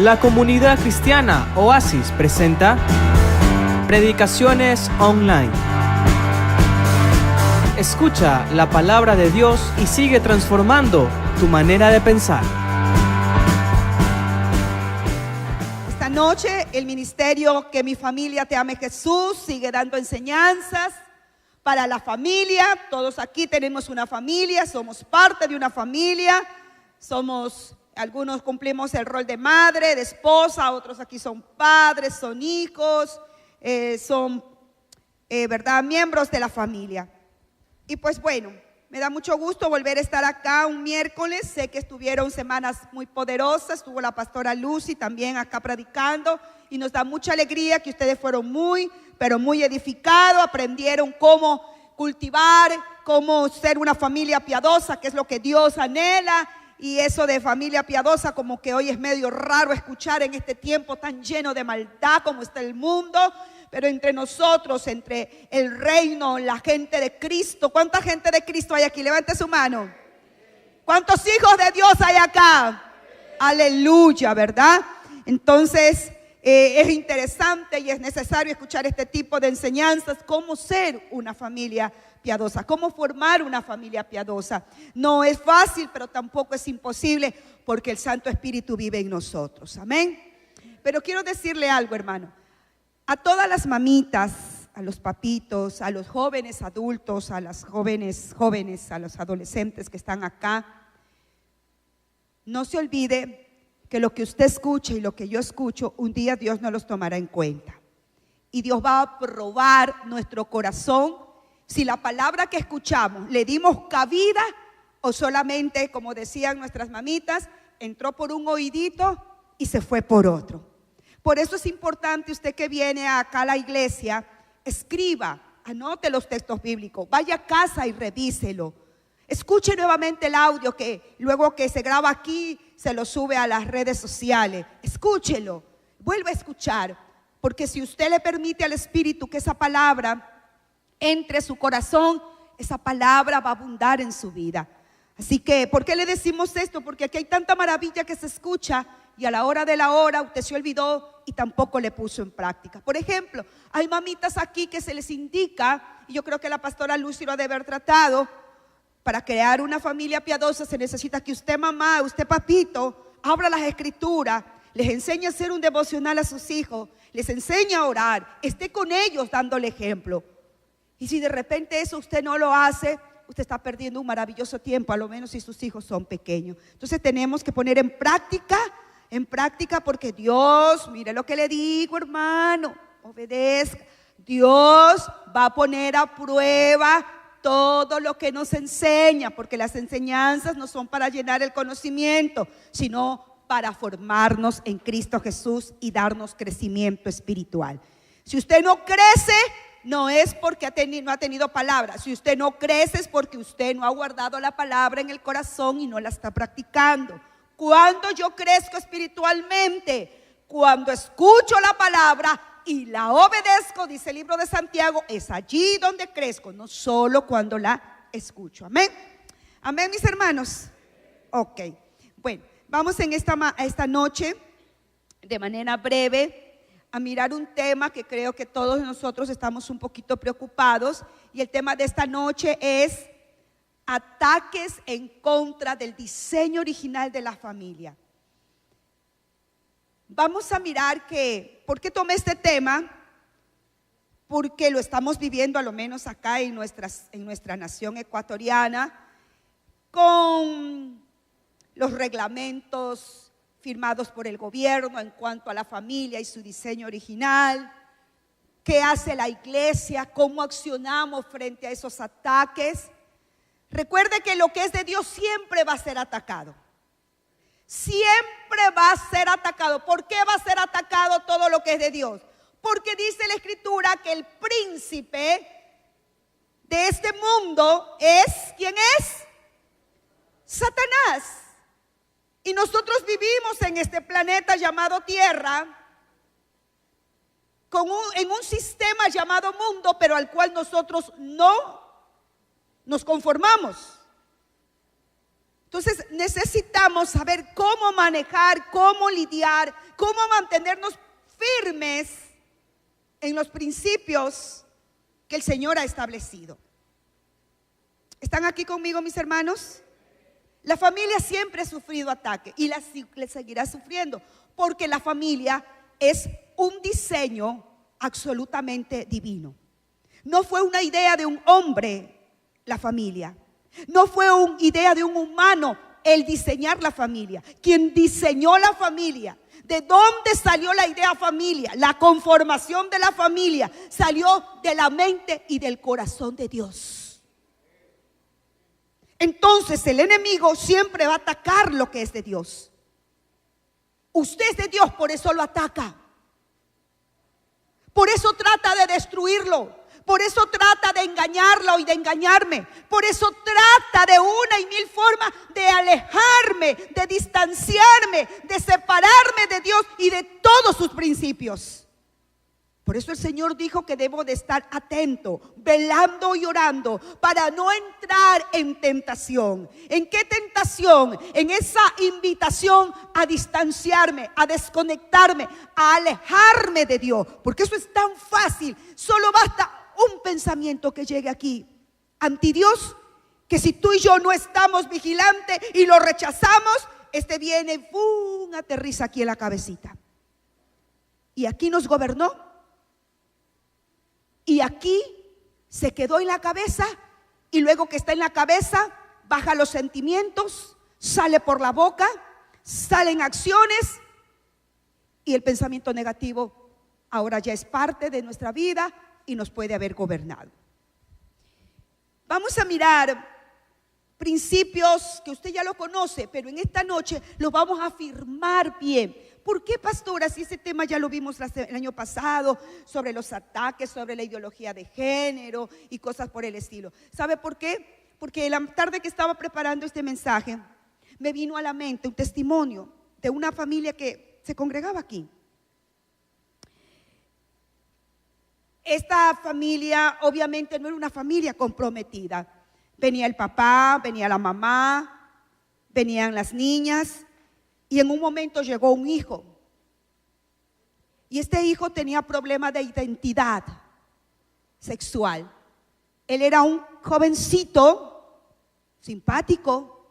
La comunidad cristiana Oasis presenta Predicaciones Online. Escucha la palabra de Dios y sigue transformando tu manera de pensar. Esta noche el ministerio Que Mi Familia Te Ame Jesús sigue dando enseñanzas para la familia. Todos aquí tenemos una familia, somos parte de una familia, algunos cumplimos el rol de madre, de esposa, otros aquí son padres, son hijos, son miembros de la familia. Y pues bueno, me da mucho gusto volver a estar acá un miércoles. Sé que estuvieron semanas muy poderosas, estuvo la pastora Lucy también acá predicando, y nos da mucha alegría que ustedes fueron muy edificados, aprendieron cómo cultivar, cómo ser una familia piadosa, que es lo que Dios anhela. Y eso de familia piadosa como que hoy es medio raro escuchar en este tiempo tan lleno de maldad como está el mundo. Pero entre nosotros, entre el reino, la gente de Cristo. ¿Cuánta gente de Cristo hay aquí? Levante su mano. ¿Cuántos hijos de Dios hay acá? Aleluya, ¿verdad? Entonces es interesante y es necesario escuchar este tipo de enseñanzas. Cómo ser una familia piadosa, cómo formar una familia piadosa. No es fácil, pero tampoco es imposible, porque el Santo Espíritu vive en nosotros. Amén. Pero quiero decirle algo, hermano. A todas las mamitas, a los papitos, a los jóvenes adultos, a las jóvenes, a los adolescentes que están acá, no se olvide que lo que usted escucha y lo que yo escucho, un día Dios no los tomará en cuenta. Y Dios va a probar nuestro corazón si la palabra que escuchamos le dimos cabida o solamente, como decían nuestras mamitas, entró por un oídito y se fue por otro. Por eso es importante, usted que viene acá a la iglesia, escriba, anote los textos bíblicos, vaya a casa y revíselo. Escuche nuevamente el audio que luego que se graba aquí se lo sube a las redes sociales. Escúchelo, vuelva a escuchar, porque si usted le permite al Espíritu que esa palabra entre su corazón, esa palabra va a abundar en su vida. Así que, ¿por qué le decimos esto? Porque aquí hay tanta maravilla que se escucha y a la hora de la hora usted se olvidó y tampoco le puso en práctica. Por ejemplo, hay mamitas aquí que se les indica, y yo creo que la pastora Lucy lo ha de haber tratado. Para crear una familia piadosa se necesita que usted mamá, usted papito, abra las escrituras, les enseñe a hacer un devocional a sus hijos, les enseñe a orar, esté con ellos dándole ejemplo. Y si de repente eso usted no lo hace, usted está perdiendo un maravilloso tiempo, a lo menos si sus hijos son pequeños. Entonces tenemos que poner en práctica, porque Dios, mire lo que le digo, hermano, obedezca. Dios va a poner a prueba todo lo que nos enseña, porque las enseñanzas no son para llenar el conocimiento, sino para formarnos en Cristo Jesús y darnos crecimiento espiritual. Si usted no crece, no es porque no ha tenido palabra. Si usted no crece es porque usted no ha guardado la palabra en el corazón y no la está practicando. Cuando yo crezco espiritualmente, cuando escucho la palabra y la obedezco, dice el libro de Santiago, es allí donde crezco, no solo cuando la escucho. Amén. Amén, mis hermanos. Ok. Bueno, vamos en esta noche, de manera breve, a mirar un tema que creo que todos nosotros estamos un poquito preocupados. Y el tema de esta noche es ataques en contra del diseño original de la familia. Vamos a mirar ¿por qué tomé este tema? Porque lo estamos viviendo, a lo menos acá en nuestra nación ecuatoriana, con los reglamentos firmados por el gobierno en cuanto a la familia y su diseño original. ¿Qué hace la iglesia? ¿Cómo accionamos frente a esos ataques? Recuerde que lo que es de Dios siempre va a ser atacado. Siempre va a ser atacado. ¿Por qué va a ser atacado todo lo que es de Dios? Porque dice la Escritura que el príncipe de este mundo es, ¿quién es? Satanás. Y nosotros vivimos en este planeta llamado Tierra, en un sistema llamado mundo, pero al cual nosotros no nos conformamos. Entonces necesitamos saber cómo manejar, cómo lidiar, cómo mantenernos firmes en los principios que el Señor ha establecido. ¿Están aquí conmigo, mis hermanos? La familia siempre ha sufrido ataque y le seguirá sufriendo, porque la familia es un diseño absolutamente divino. No fue una idea de un hombre la familia. No fue una idea de un humano el diseñar la familia. Quien diseñó la familia, ¿de dónde salió la idea familia? La conformación de la familia salió de la mente y del corazón de Dios. Entonces el enemigo siempre va a atacar lo que es de Dios. Usted es de Dios, por eso lo ataca. Por eso trata de destruirlo. Por eso trata de engañarlo y de engañarme. Por eso trata de una y mil formas de alejarme, de distanciarme, de separarme de Dios y de todos sus principios. Por eso el Señor dijo que debo de estar atento, velando y orando para no entrar en tentación. ¿En qué tentación? En esa invitación a distanciarme, a desconectarme, a alejarme de Dios. Porque eso es tan fácil. Solo basta un pensamiento que llegue aquí anti Dios, que si tú y yo no estamos vigilantes y lo rechazamos, viene, ¡pum!, aterriza aquí en la cabecita. Y aquí nos gobernó. Y aquí se quedó en la cabeza, y luego que está en la cabeza, baja los sentimientos, sale por la boca, salen acciones, y el pensamiento negativo ahora ya es parte de nuestra vida y nos puede haber gobernado. Vamos a mirar principios que usted ya lo conoce, pero en esta noche lo vamos a afirmar bien. ¿Por qué, pastora? Si ese tema ya lo vimos el año pasado, sobre los ataques, sobre la ideología de género y cosas por el estilo. ¿Sabe por qué? Porque la tarde que estaba preparando este mensaje, me vino a la mente un testimonio de una familia que se congregaba aquí. Esta familia obviamente no era una familia comprometida. Venía el papá, venía la mamá, venían las niñas, y en un momento llegó un hijo. Y este hijo tenía problemas de identidad sexual. Él era un jovencito, simpático,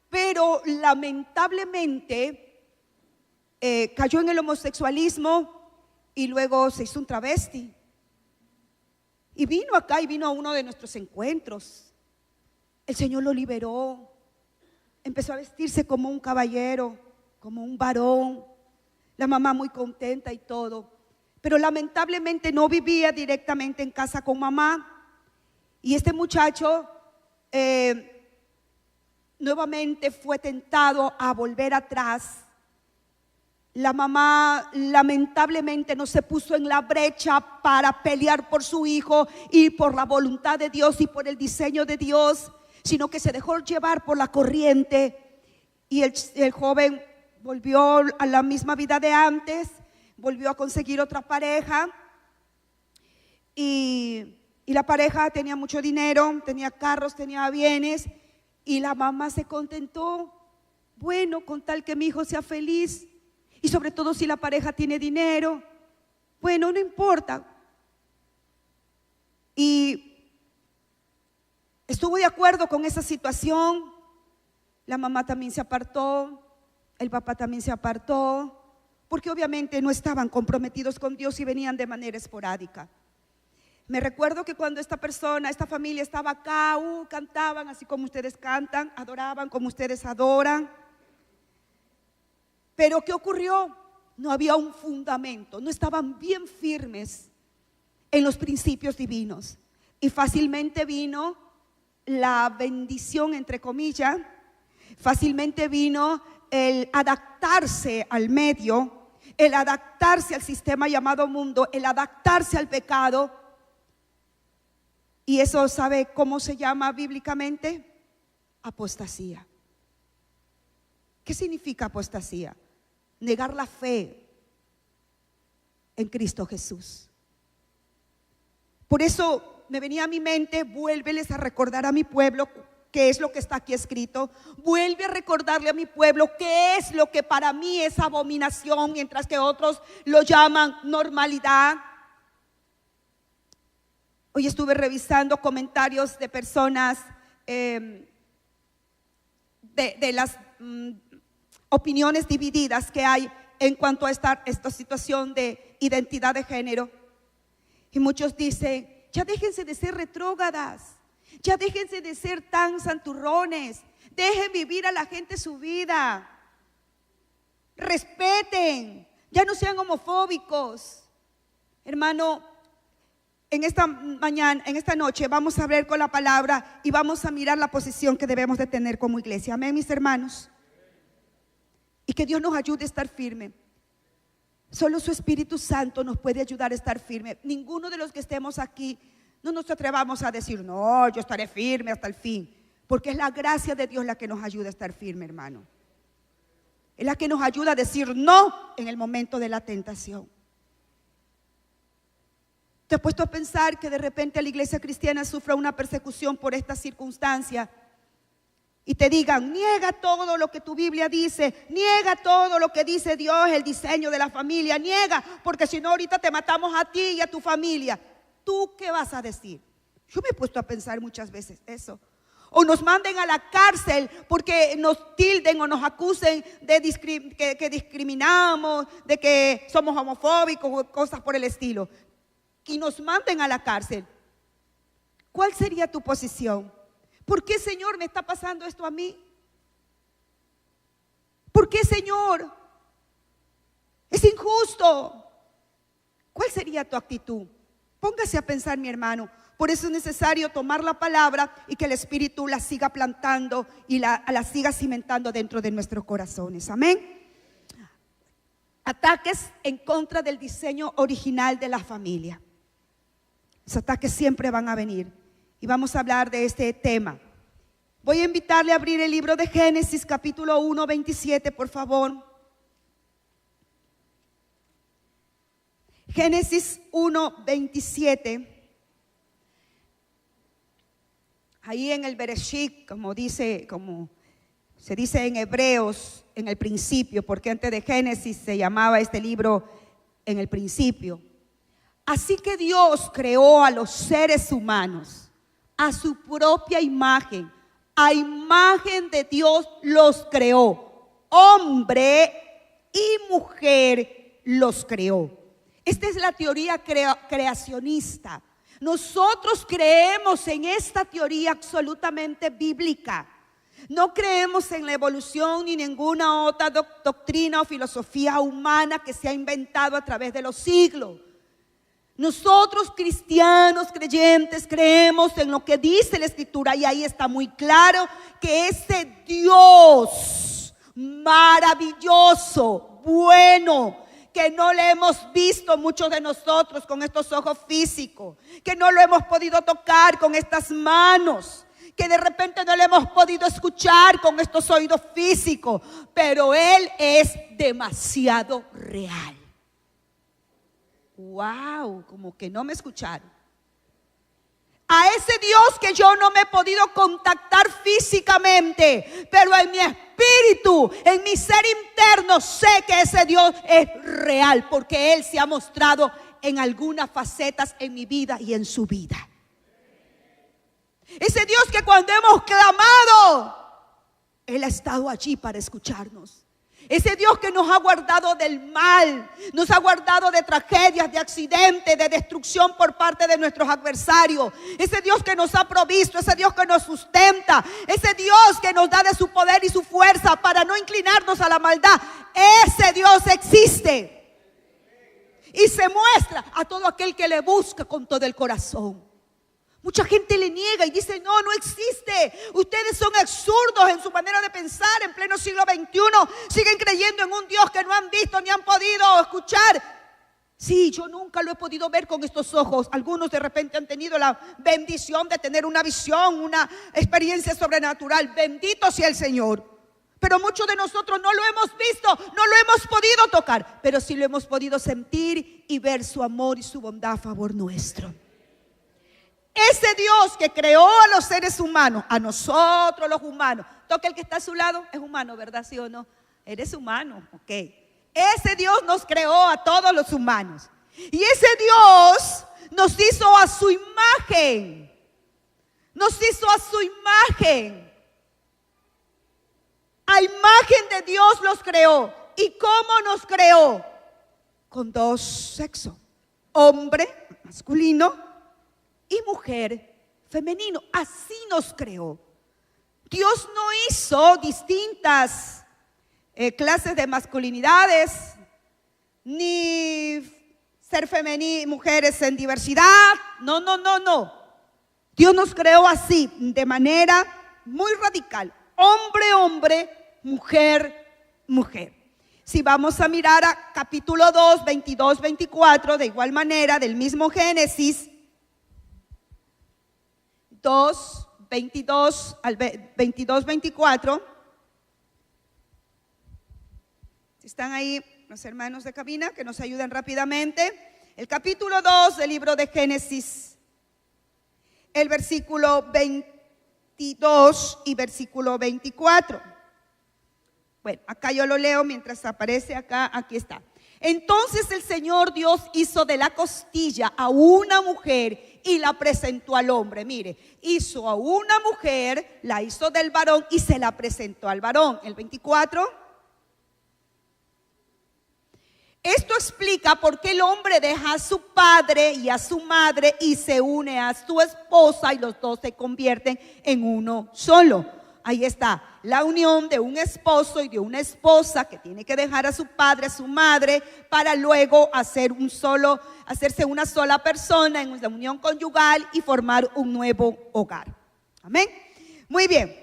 pero lamentablemente cayó en el homosexualismo y luego se hizo un travesti. Y vino acá y vino a uno de nuestros encuentros. El Señor lo liberó. Empezó a vestirse como un caballero, como un varón. La mamá muy contenta y todo. Pero lamentablemente no vivía directamente en casa con mamá. Y este muchacho nuevamente fue tentado a volver atrás. La mamá lamentablemente no se puso en la brecha para pelear por su hijo y por la voluntad de Dios y por el diseño de Dios, sino que se dejó llevar por la corriente. Y el joven volvió a la misma vida de antes, volvió a conseguir otra pareja, y la pareja tenía mucho dinero, tenía carros, tenía bienes, y la mamá se contentó. Bueno, con tal que mi hijo sea feliz, y sobre todo si la pareja tiene dinero, bueno, no importa. Y estuvo de acuerdo con esa situación. La mamá también se apartó, el papá también se apartó, porque obviamente no estaban comprometidos con Dios y venían de manera esporádica. Me recuerdo que cuando esta familia estaba acá, cantaban así como ustedes cantan, adoraban como ustedes adoran. Pero ¿qué ocurrió? No había un fundamento, no estaban bien firmes en los principios divinos. Y fácilmente vino la bendición, entre comillas, fácilmente vino el adaptarse al medio, el adaptarse al sistema llamado mundo, el adaptarse al pecado. Y eso, ¿sabe cómo se llama bíblicamente? Apostasía. ¿Qué significa apostasía? Negar la fe en Cristo Jesús. Por eso me venía a mi mente, vuélveles a recordar a mi pueblo que es lo que está aquí escrito. Vuelve a recordarle a mi pueblo qué es lo que para mí es abominación, mientras que otros lo llaman normalidad. Hoy estuve revisando comentarios de personas de las opiniones divididas que hay en cuanto a esta situación de identidad de género. Y muchos dicen, ya déjense de ser retrógradas, ya déjense de ser tan santurrones, dejen vivir a la gente su vida, respeten, ya no sean homofóbicos. Hermano, en esta mañana, en esta noche vamos a ver con la palabra y vamos a mirar la posición que debemos de tener como iglesia. Amén, mis hermanos. Y que Dios nos ayude a estar firme. Solo su Espíritu Santo nos puede ayudar a estar firme. Ninguno de los que estemos aquí no nos atrevamos a decir, no, yo estaré firme hasta el fin. Porque es la gracia de Dios la que nos ayuda a estar firme, hermano. Es la que nos ayuda a decir no en el momento de la tentación. ¿Te has puesto a pensar que de repente la iglesia cristiana sufra una persecución por esta circunstancia? Y te digan, niega todo lo que tu Biblia dice, niega todo lo que dice Dios, el diseño de la familia, niega, porque si no ahorita te matamos a ti y a tu familia. ¿Tú qué vas a decir? Yo me he puesto a pensar muchas veces eso. O nos manden a la cárcel porque nos tilden o nos acusen de que discriminamos, de que somos homofóbicos o cosas por el estilo. Y nos manden a la cárcel. ¿Cuál sería tu posición? ¿Por qué, Señor, me está pasando esto a mí? ¿Por qué, Señor? Es injusto. ¿Cuál sería tu actitud? Póngase a pensar, mi hermano. Por eso es necesario tomar la palabra y que el Espíritu la siga plantando y la siga cimentando dentro de nuestros corazones. Amén. Ataques en contra del diseño original de la familia. Los ataques siempre van a venir y vamos a hablar de este tema. Voy a invitarle a abrir el libro de Génesis capítulo 1, 27, por favor. Génesis 1, 27. Ahí en el Bereshit, como se dice en Hebreos, en el principio, porque antes de Génesis se llamaba este libro en el principio. Así que Dios creó a los seres humanos a su propia imagen. A imagen de Dios los creó. Hombre y mujer los creó. Esta es la teoría creacionista. Nosotros creemos en esta teoría absolutamente bíblica. No creemos en la evolución ni ninguna otra doctrina o filosofía humana que se ha inventado a través de los siglos. Nosotros cristianos creyentes creemos en lo que dice la Escritura y ahí está muy claro que ese Dios maravilloso, bueno, que no le hemos visto muchos de nosotros con estos ojos físicos, que no lo hemos podido tocar con estas manos, que de repente no le hemos podido escuchar con estos oídos físicos, pero Él es demasiado real. Wow, como que no me escucharon. A ese Dios que yo no me he podido contactar físicamente, pero en mi espíritu, en mi ser interno, sé que ese Dios es real, porque Él se ha mostrado en algunas facetas en mi vida y en su vida. Ese Dios que cuando hemos clamado, Él ha estado allí para escucharnos. Ese Dios que nos ha guardado del mal, nos ha guardado de tragedias, de accidentes, de destrucción por parte de nuestros adversarios. Ese Dios que nos ha provisto, ese Dios que nos sustenta, ese Dios que nos da de su poder y su fuerza para no inclinarnos a la maldad. Ese Dios existe y se muestra a todo aquel que le busca con todo el corazón. Mucha gente le niega y dice, no, no existe. Ustedes son absurdos en su manera de pensar. En pleno siglo XXI siguen creyendo en un Dios que no han visto ni han podido escuchar. Sí, yo nunca lo he podido ver con estos ojos. Algunos de repente han tenido la bendición de tener una visión, una experiencia sobrenatural. Bendito sea el Señor. Pero muchos de nosotros no lo hemos visto, no lo hemos podido tocar, pero sí lo hemos podido sentir y ver su amor y su bondad a favor nuestro. Ese Dios que creó a los seres humanos, a nosotros los humanos. Toca el que está a su lado, es humano, ¿verdad? ¿Sí o no? Eres humano, ok. Ese Dios nos creó a todos los humanos. Y ese Dios nos hizo a su imagen. Nos hizo a su imagen. A imagen de Dios los creó. ¿Y cómo nos creó? Con dos sexos. Hombre, masculino, y mujer, femenino. Así nos creó. Dios no hizo distintas clases de masculinidades, ni ser femenino, mujeres en diversidad. No. Dios nos creó así, de manera muy radical. Hombre, hombre, mujer, mujer. Si vamos a mirar a capítulo 2, 22, 24, de igual manera, del mismo Génesis, 2, 22 al 22, 24. Si están ahí los hermanos de cabina que nos ayuden rápidamente. El capítulo 2 del libro de Génesis, el versículo 22 y versículo 24. Bueno, acá yo lo leo mientras aparece acá, aquí está. Entonces el Señor Dios hizo de la costilla a una mujer y la presentó al hombre. Mire, hizo a una mujer, la hizo del varón y se la presentó al varón. El 24. Esto explica por qué el hombre deja a su padre y a su madre y se une a su esposa y los dos se convierten en uno solo. Ahí está la unión de un esposo y de una esposa que tiene que dejar a su padre, a su madre, para luego hacerse una sola persona en una unión conyugal y formar un nuevo hogar. Amén. Muy bien.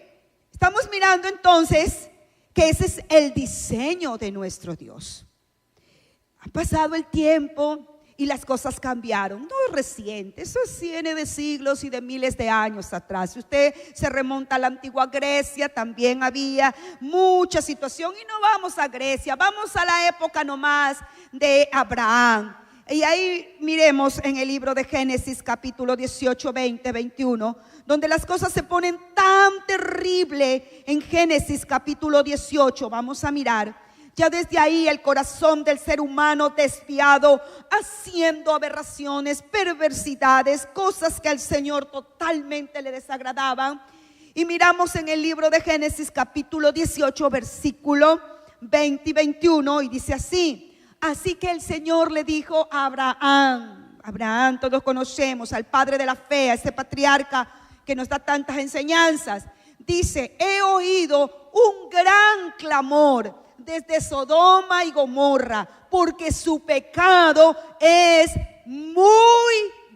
Estamos mirando entonces que ese es el diseño de nuestro Dios. Ha pasado el tiempo y las cosas cambiaron. No es reciente, eso viene de siglos y de miles de años atrás. Si usted se remonta a la antigua Grecia, también había mucha situación. Y no vamos a Grecia, vamos a la época nomás de Abraham. Y ahí miremos en el libro de Génesis capítulo 18, 20, 21, donde las cosas se ponen tan terribles. En Génesis capítulo 18, vamos a mirar. Ya desde ahí el corazón del ser humano desviado, haciendo aberraciones, perversidades, cosas que al Señor totalmente le desagradaban. Y miramos en el libro de Génesis capítulo 18, versículo 20 y 21, y dice así: así que el Señor le dijo a Abraham, todos conocemos al padre de la fe, a ese patriarca que nos da tantas enseñanzas. Dice: he oído un gran clamor desde Sodoma y Gomorra, porque su pecado es muy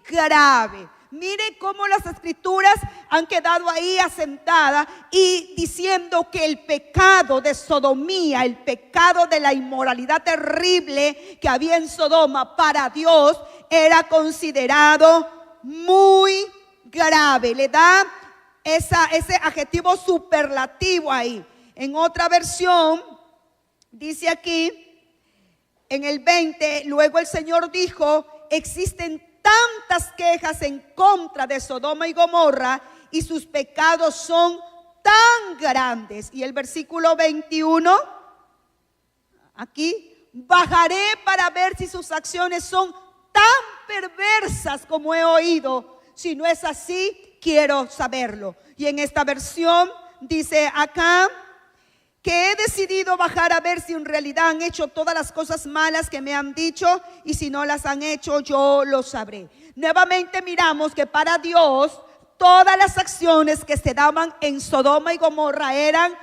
grave. Mire cómo las escrituras han quedado ahí asentadas y diciendo que el pecado de sodomía, el pecado de la inmoralidad terrible que había en Sodoma, para Dios era considerado muy grave. Le da ese adjetivo superlativo ahí. En otra versión dice aquí, en el 20, luego el Señor dijo: existen tantas quejas en contra de Sodoma y Gomorra y sus pecados son tan grandes. Y el versículo 21, aquí: bajaré para ver si sus acciones son tan perversas como he oído. Si no es así, quiero saberlo. Y en esta versión dice acá que he decidido bajar a ver si en realidad han hecho todas las cosas malas que me han dicho, y si no las han hecho, yo lo sabré. Nuevamente miramos que para Dios todas las acciones que se daban en Sodoma y Gomorra eran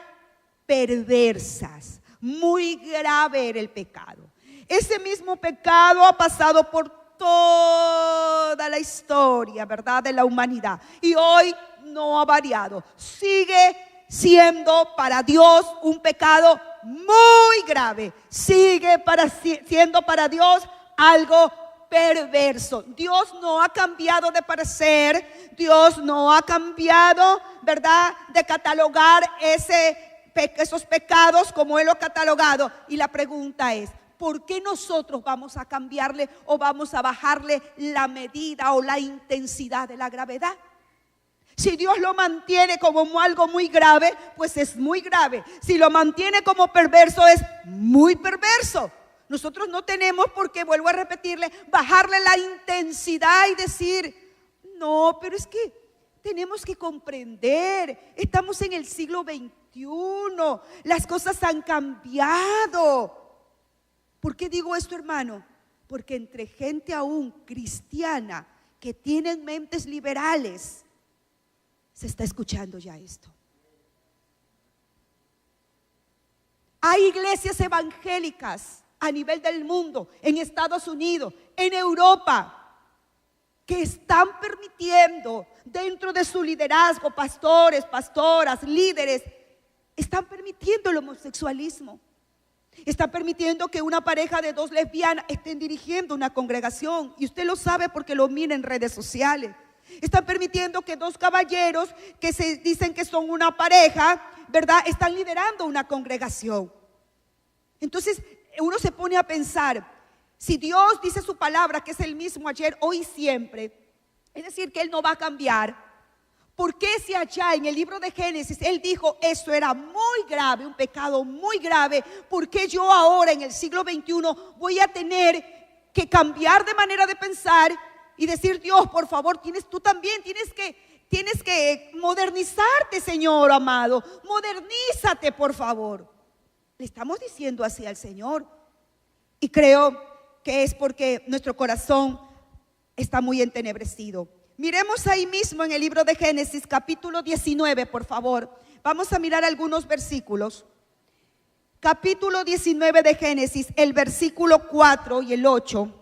perversas. Muy grave era el pecado. Ese mismo pecado ha pasado por toda la historia, ¿verdad?, de la humanidad, y hoy no ha variado. Sigue siendo para Dios un pecado muy grave. Sigue siendo para Dios algo perverso. Dios no ha cambiado de parecer. Dios no ha cambiado, ¿verdad?, de catalogar esos pecados como Él lo ha catalogado. Y la pregunta es: ¿por qué nosotros vamos a cambiarle o vamos a bajarle la medida o la intensidad de la gravedad? Si Dios lo mantiene como algo muy grave, pues es muy grave. Si lo mantiene como perverso, es muy perverso. Nosotros no tenemos por qué, vuelvo a repetirle, bajarle la intensidad y decir, no, pero es que tenemos que comprender, estamos en el siglo XXI, las cosas han cambiado. ¿Por qué digo esto, hermano? Porque entre gente aún cristiana que tienen mentes liberales, se está escuchando ya esto. Hay iglesias evangélicas a nivel del mundo, en Estados Unidos, en Europa, que están permitiendo dentro de su liderazgo, pastores, pastoras, líderes, están permitiendo el homosexualismo. Están permitiendo que una pareja de dos lesbianas estén dirigiendo una congregación. Y usted lo sabe porque lo mira en redes sociales. Están permitiendo que dos caballeros que se dicen que son una pareja, ¿verdad?, están liderando una congregación. Entonces uno se pone a pensar, si Dios dice su palabra que es el mismo ayer, hoy y siempre, es decir que Él no va a cambiar, ¿por qué si allá en el libro de Génesis Él dijo eso era muy grave, un pecado muy grave? ¿Por qué yo ahora en el siglo XXI voy a tener que cambiar de manera de pensar y decir, Dios, por favor, tú también tienes que modernizarte, Señor amado, modernízate, por favor? Le estamos diciendo así al Señor. Y creo que es porque nuestro corazón está muy entenebrecido. Miremos ahí mismo en el libro de Génesis, capítulo 19, por favor. Vamos a mirar algunos versículos. Capítulo 19 de Génesis, el versículo 4 y el 8.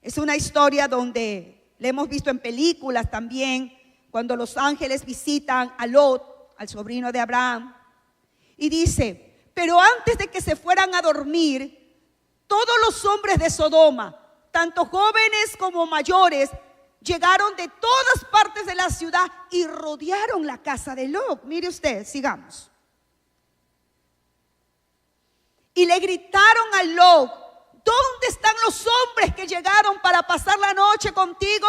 Es una historia donde la hemos visto en películas también, cuando los ángeles visitan a Lot, al sobrino de Abraham. Y dice, pero antes de que se fueran a dormir, todos los hombres de Sodoma, tanto jóvenes como mayores, llegaron de todas partes de la ciudad y rodearon la casa de Lot. Mire usted, sigamos. Y le gritaron a Lot, ¿dónde están los hombres que llegaron para pasar la noche contigo?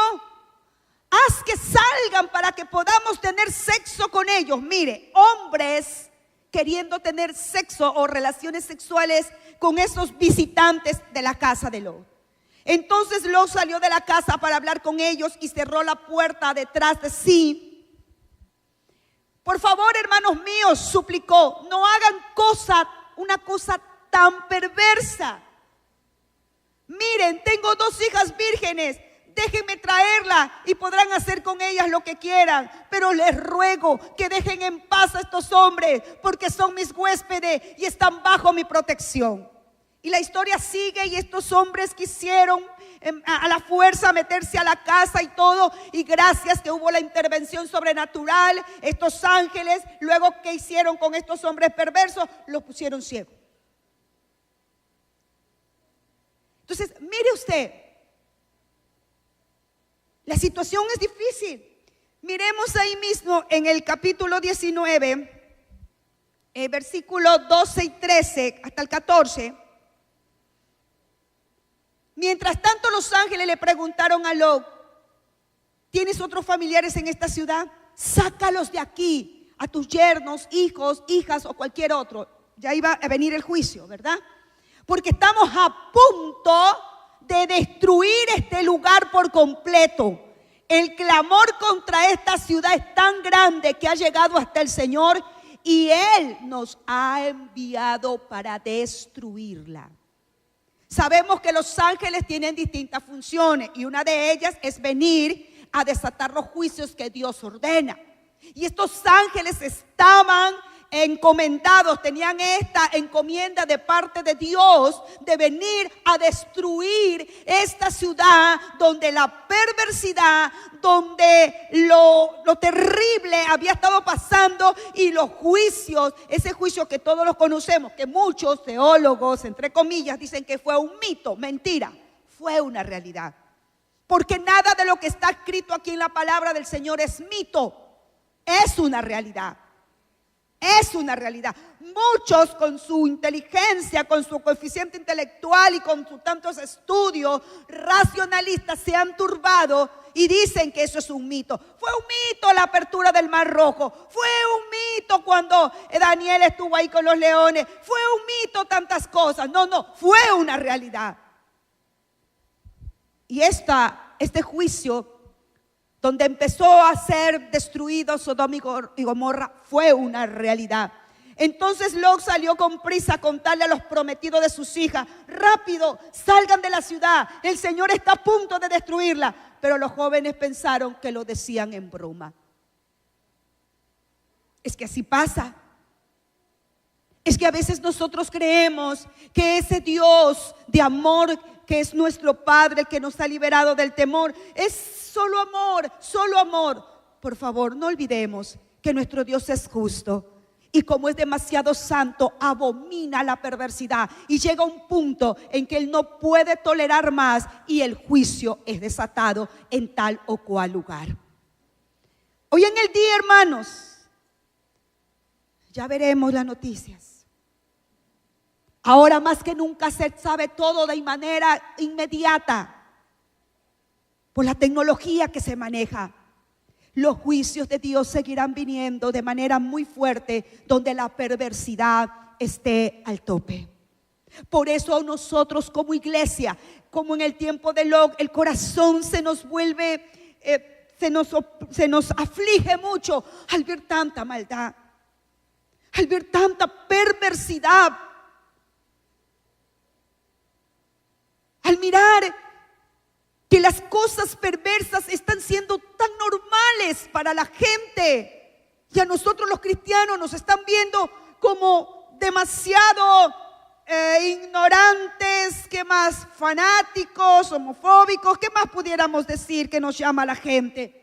Haz que salgan para que podamos tener sexo con ellos. Mire, hombres queriendo tener sexo o relaciones sexuales con esos visitantes de la casa de Lot. Entonces Lot salió de la casa para hablar con ellos y cerró la puerta detrás de sí. Por favor, hermanos míos, suplicó, no hagan una cosa tan perversa. Miren, tengo 2 hijas vírgenes, déjenme traerla y podrán hacer con ellas lo que quieran, pero les ruego que dejen en paz a estos hombres porque son mis huéspedes y están bajo mi protección. Y la historia sigue y estos hombres quisieron a la fuerza meterse a la casa y todo, y gracias que hubo la intervención sobrenatural, estos ángeles, luego ¿qué hicieron con estos hombres perversos? Los pusieron ciegos. Entonces, mire usted, la situación es difícil. Miremos ahí mismo en el capítulo 19, versículos 12 y 13 hasta el 14. Mientras tanto, los ángeles le preguntaron a Lot, ¿tienes otros familiares en esta ciudad? Sácalos de aquí, a tus yernos, hijos, hijas o cualquier otro. Ya iba a venir el juicio, ¿verdad? Porque estamos a punto de destruir este lugar por completo. El clamor contra esta ciudad es tan grande que ha llegado hasta el Señor y Él nos ha enviado para destruirla. Sabemos que los ángeles tienen distintas funciones y una de ellas es venir a desatar los juicios que Dios ordena. Y estos ángeles estaban encomendados, tenían esta encomienda de parte de Dios de venir a destruir esta ciudad donde la perversidad, donde lo terrible había estado pasando y los juicios, ese juicio que todos los conocemos, que muchos teólogos, entre comillas, dicen que fue un mito, mentira, fue una realidad. Porque nada de lo que está escrito aquí en la palabra del Señor es mito, es una realidad. Es una realidad. Muchos con su inteligencia, con su coeficiente intelectual y con sus tantos estudios racionalistas se han turbado y dicen que eso es un mito. Fue un mito la apertura del Mar Rojo. Fue un mito cuando Daniel estuvo ahí con los leones. Fue un mito tantas cosas. No, fue una realidad. Y este juicio, donde empezó a ser destruido Sodoma y Gomorra, fue una realidad. Entonces Lot salió con prisa a contarle a los prometidos de sus hijas: rápido, salgan de la ciudad, el Señor está a punto de destruirla. Pero los jóvenes pensaron que lo decían en broma. Es que así pasa. Es que a veces nosotros creemos que ese Dios de amor, que es nuestro Padre, que nos ha liberado del temor, es solo amor, solo amor. Por favor, no olvidemos que nuestro Dios es justo. Y como es demasiado santo, abomina la perversidad. Y llega un punto en que Él no puede tolerar más y el juicio es desatado en tal o cual lugar. Hoy en el día, hermanos, ya veremos las noticias. Ahora más que nunca se sabe todo de manera inmediata por la tecnología que se maneja. Los juicios de Dios seguirán viniendo de manera muy fuerte, donde la perversidad esté al tope. Por eso nosotros como iglesia, como en el tiempo de Lot, el corazón se nos vuelve, se nos aflige mucho al ver tanta maldad, al ver tanta perversidad, al mirar que las cosas perversas están siendo tan normales para la gente, y a nosotros los cristianos nos están viendo como demasiado ignorantes, ¿qué más? Fanáticos, homofóbicos, ¿qué más pudiéramos decir que nos llama la gente?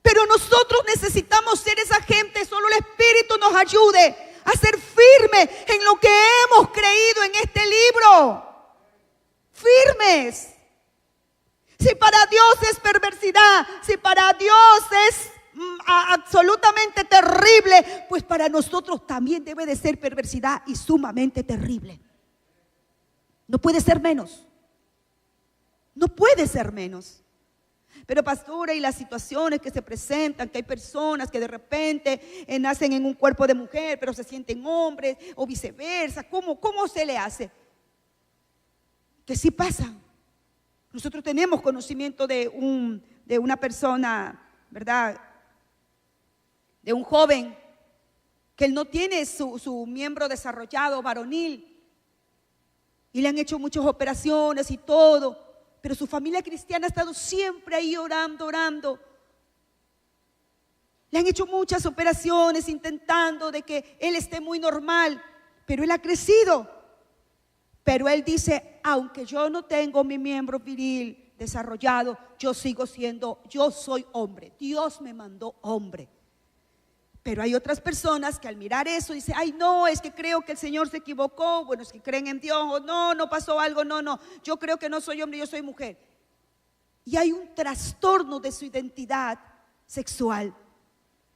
Pero nosotros necesitamos ser esa gente. Solo el Espíritu nos ayude a ser firmes en lo que hemos creído en este libro. Firmes. Si para Dios es perversidad, si para Dios es absolutamente terrible, pues para nosotros también debe de ser perversidad y sumamente terrible. No puede ser menos. No puede ser menos. Pero pastora, y las situaciones que se presentan, que hay personas que de repente nacen en un cuerpo de mujer, pero se sienten hombres, o viceversa, ¿cómo se le hace? Que sí pasa. Nosotros tenemos conocimiento de una persona, ¿verdad? De un joven que él no tiene su miembro desarrollado varonil, y le han hecho muchas operaciones y todo. Pero su familia cristiana ha estado siempre ahí orando. Le han hecho muchas operaciones intentando de que él esté muy normal, pero él ha crecido. Pero él dice: aunque yo no tengo mi miembro viril desarrollado, yo soy hombre. Dios me mandó hombre. Pero hay otras personas que al mirar eso dicen: ay, no, es que creo que el Señor se equivocó. Bueno, es que creen en Dios. O no pasó algo. No, yo creo que no soy hombre, yo soy mujer. Y hay un trastorno de su identidad sexual.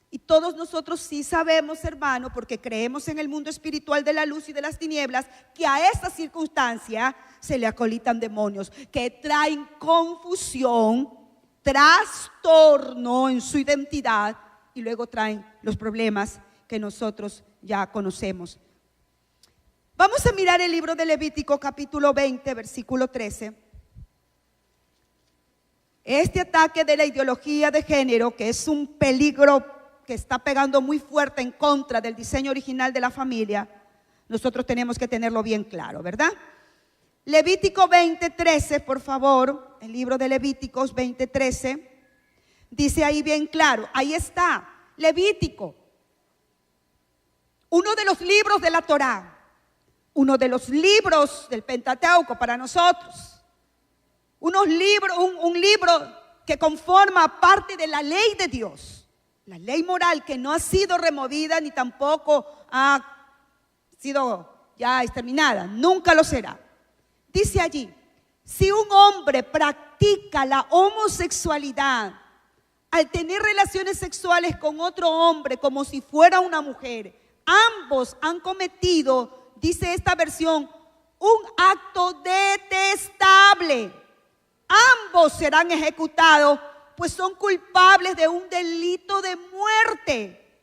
Y todos nosotros sí sabemos, hermano, porque creemos en el mundo espiritual de la luz y de las tinieblas, que a esta circunstancia se le acolitan demonios que traen confusión, trastorno en su identidad, y luego traen los problemas que nosotros ya conocemos. Vamos a mirar el libro de Levítico capítulo 20, versículo 13. Este ataque de la ideología de género, que es un peligro que está pegando muy fuerte en contra del diseño original de la familia, nosotros tenemos que tenerlo bien claro, ¿verdad? Levítico 20, 13, por favor, el libro de Levíticos 20, 13. Dice ahí bien claro, ahí está, Levítico, uno de los libros de la Torá, uno de los libros del Pentateuco para nosotros, un libro que conforma parte de la ley de Dios, la ley moral que no ha sido removida ni tampoco ha sido ya exterminada, nunca lo será. Dice allí, si un hombre practica la homosexualidad al tener relaciones sexuales con otro hombre como si fuera una mujer, ambos han cometido, dice esta versión, un acto detestable. Ambos serán ejecutados, pues son culpables de un delito de muerte.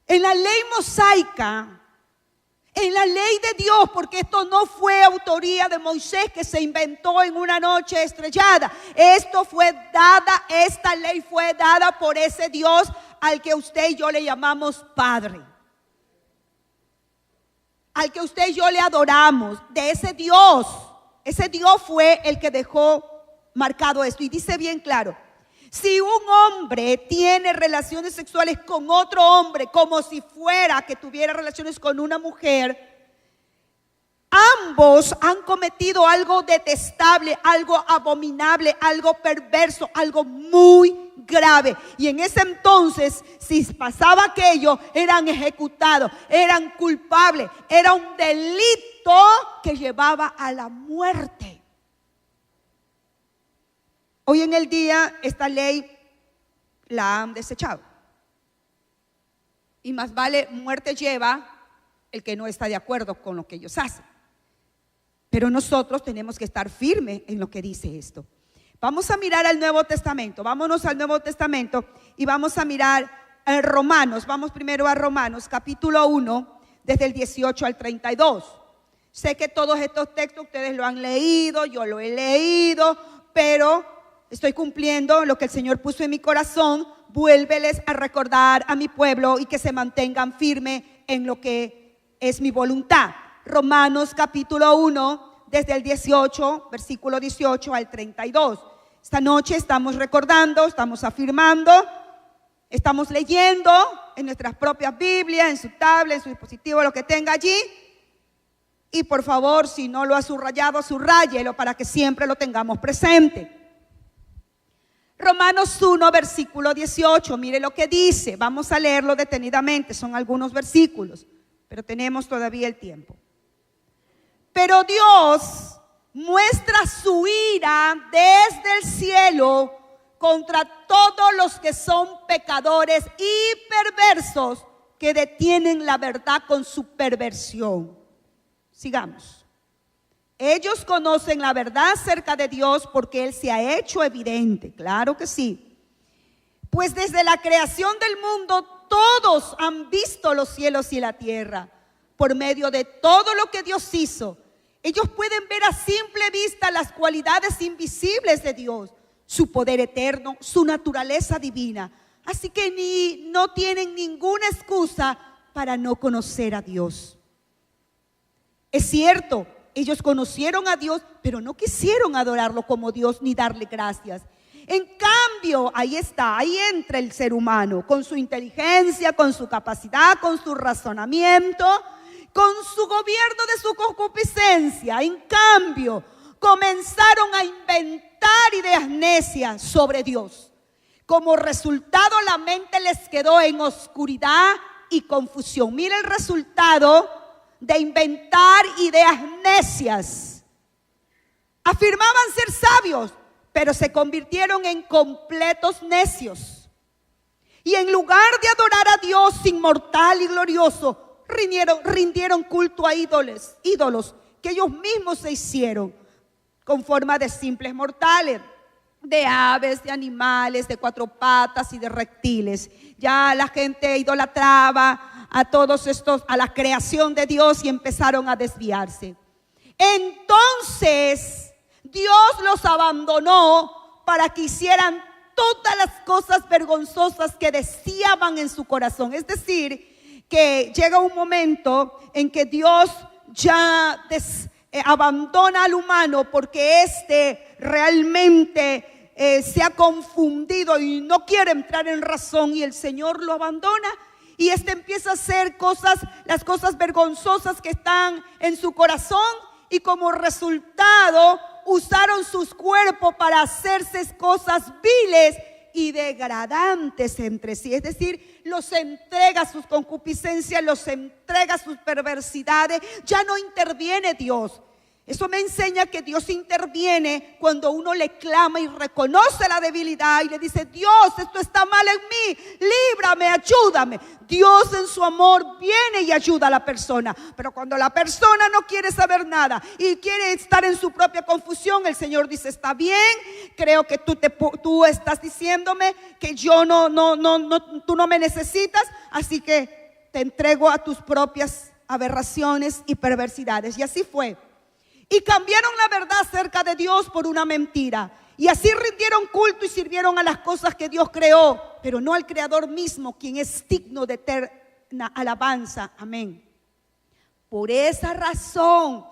En la ley mosaica, en la ley de Dios, porque esto no fue autoría de Moisés que se inventó en una noche estrellada. Esta ley fue dada por ese Dios al que usted y yo le llamamos Padre. Al que usted y yo le adoramos, de ese Dios. Ese Dios fue el que dejó marcado esto. Y dice bien claro, si un hombre tiene relaciones sexuales con otro hombre, como si fuera que tuviera relaciones con una mujer, ambos han cometido algo detestable, algo abominable, algo perverso, algo muy grave. Y en ese entonces, si pasaba aquello, eran ejecutados, eran culpables, era un delito que llevaba a la muerte. Hoy en el día esta ley la han desechado. Y más vale muerte lleva el que no está de acuerdo con lo que ellos hacen. Pero nosotros tenemos que estar firmes en lo que dice esto. Vamos a mirar al Nuevo Testamento. Vámonos al Nuevo Testamento y vamos a mirar a Romanos. Vamos primero a Romanos, capítulo 1, desde el 18 al 32. Sé que todos estos textos ustedes lo han leído, yo lo he leído, pero estoy cumpliendo lo que el Señor puso en mi corazón. Vuélveles a recordar a mi pueblo y que se mantengan firmes en lo que es mi voluntad. Romanos capítulo 1, desde el 18, versículo 18 al 32. Esta noche estamos recordando, estamos afirmando, estamos leyendo en nuestras propias Biblias, en su tablet, en su dispositivo, lo que tenga allí. Y por favor, si no lo ha subrayado, subrayelo para que siempre lo tengamos presente. Romanos 1, versículo 18, mire lo que dice. Vamos a leerlo detenidamente, son algunos versículos, pero tenemos todavía el tiempo. Pero Dios muestra su ira desde el cielo contra todos los que son pecadores y perversos que detienen la verdad con su perversión. Sigamos. Ellos conocen la verdad acerca de Dios porque Él se ha hecho evidente. Claro que sí. Pues desde la creación del mundo todos han visto los cielos y la tierra. Por medio de todo lo que Dios hizo, ellos pueden ver a simple vista las cualidades invisibles de Dios, su poder eterno, su naturaleza divina. Así que no tienen ninguna excusa para no conocer a Dios. Es cierto, ellos conocieron a Dios, pero no quisieron adorarlo como Dios ni darle gracias. En cambio, ahí entra el ser humano, con su inteligencia, con su capacidad, con su razonamiento, con su gobierno de su concupiscencia. En cambio, comenzaron a inventar ideas necias sobre Dios. Como resultado, la mente les quedó en oscuridad y confusión. Mira el resultado de inventar ideas necias. Afirmaban ser sabios, pero se convirtieron en completos necios. Y en lugar de adorar a Dios inmortal y glorioso, rindieron culto a ídolos que ellos mismos se hicieron con forma de simples mortales, de aves, de animales, de cuatro patas y de reptiles. Ya la gente idolatraba a todos estos, a la creación de Dios, y empezaron a desviarse. Entonces Dios los abandonó para que hicieran todas las cosas vergonzosas que deseaban en su corazón. Es decir, que llega un momento en que Dios ya abandona al humano porque realmente se ha confundido y no quiere entrar en razón, y el Señor lo abandona. Y empieza a hacer las cosas vergonzosas que están en su corazón, y como resultado usaron sus cuerpos para hacerse cosas viles y degradantes entre sí. Es decir, los entrega a sus concupiscencias, los entrega a sus perversidades. Ya no interviene Dios. Eso me enseña que Dios interviene cuando uno le clama y reconoce la debilidad y le dice: Dios, esto está mal en mí, líbrame, ayúdame. Dios en su amor viene y ayuda a la persona. Pero cuando la persona no quiere saber nada y quiere estar en su propia confusión, el Señor dice: está bien, creo que tú estás diciéndome que yo tú no me necesitas, así que te entrego a tus propias aberraciones y perversidades. Y así fue. Y cambiaron la verdad acerca de Dios por una mentira. Y así rindieron culto y sirvieron a las cosas que Dios creó, pero no al Creador mismo, quien es digno de eterna alabanza. Amén. Por esa razón,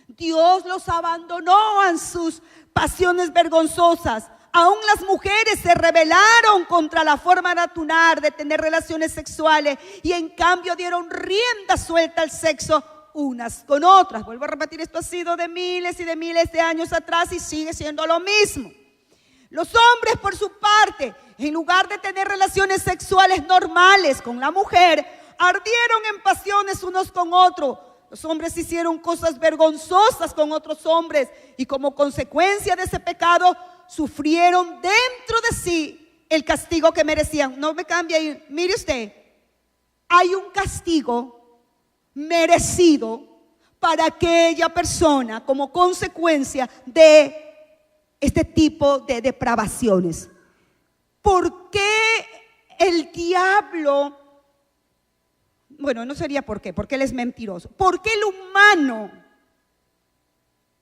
Dios los abandonó en sus pasiones vergonzosas. Aún las mujeres se rebelaron contra la forma natural de tener relaciones sexuales y en cambio dieron rienda suelta al sexo unas con otras. Vuelvo a repetir, esto ha sido de miles y de miles de años atrás y sigue siendo lo mismo. Los hombres, por su parte, en lugar de tener relaciones sexuales normales con la mujer, ardieron en pasiones unos con otros. Los hombres hicieron cosas vergonzosas con otros hombres y como consecuencia de ese pecado sufrieron dentro de sí el castigo que merecían. No me cambie ahí, mire usted, hay un castigo merecido para aquella persona como consecuencia de este tipo de depravaciones. ¿Por qué el diablo? Bueno, no sería por qué, porque él es mentiroso. ¿Por qué el humano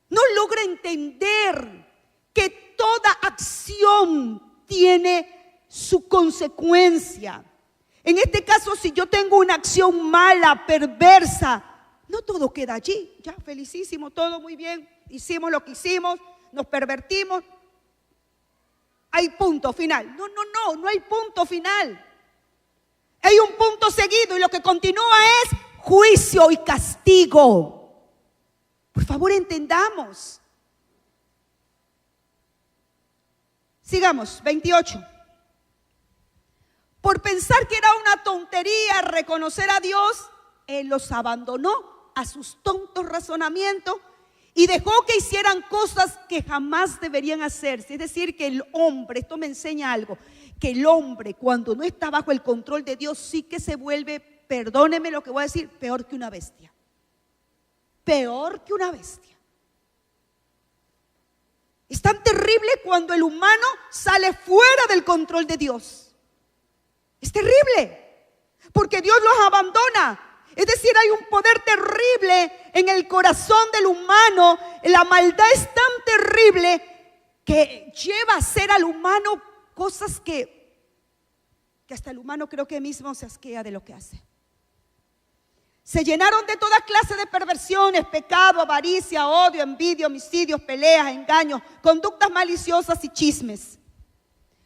no logra entender que toda acción tiene su consecuencia? En este caso, si yo tengo una acción mala, perversa, no todo queda allí. Ya, felicísimo, todo muy bien. Hicimos lo que hicimos, nos pervertimos. Hay punto final. No hay punto final. Hay un punto seguido y lo que continúa es juicio y castigo. Por favor, entendamos. Sigamos, 28. Por pensar que era una tontería reconocer a Dios, Él los abandonó a sus tontos razonamientos y dejó que hicieran cosas que jamás deberían hacerse. Es decir, que el hombre, esto me enseña algo, que el hombre cuando no está bajo el control de Dios sí que se vuelve, perdóneme lo que voy a decir, peor que una bestia. Peor que una bestia. Es tan terrible cuando el humano sale fuera del control de Dios. Es terrible, porque Dios los abandona. Es decir, hay un poder terrible en el corazón del humano. La maldad es tan terrible que lleva a hacer al humano cosas que hasta el humano creo que mismo se asquea de lo que hace. Se llenaron de toda clase de perversiones, pecado, avaricia, odio, envidia, homicidios, peleas, engaños, conductas maliciosas y chismes.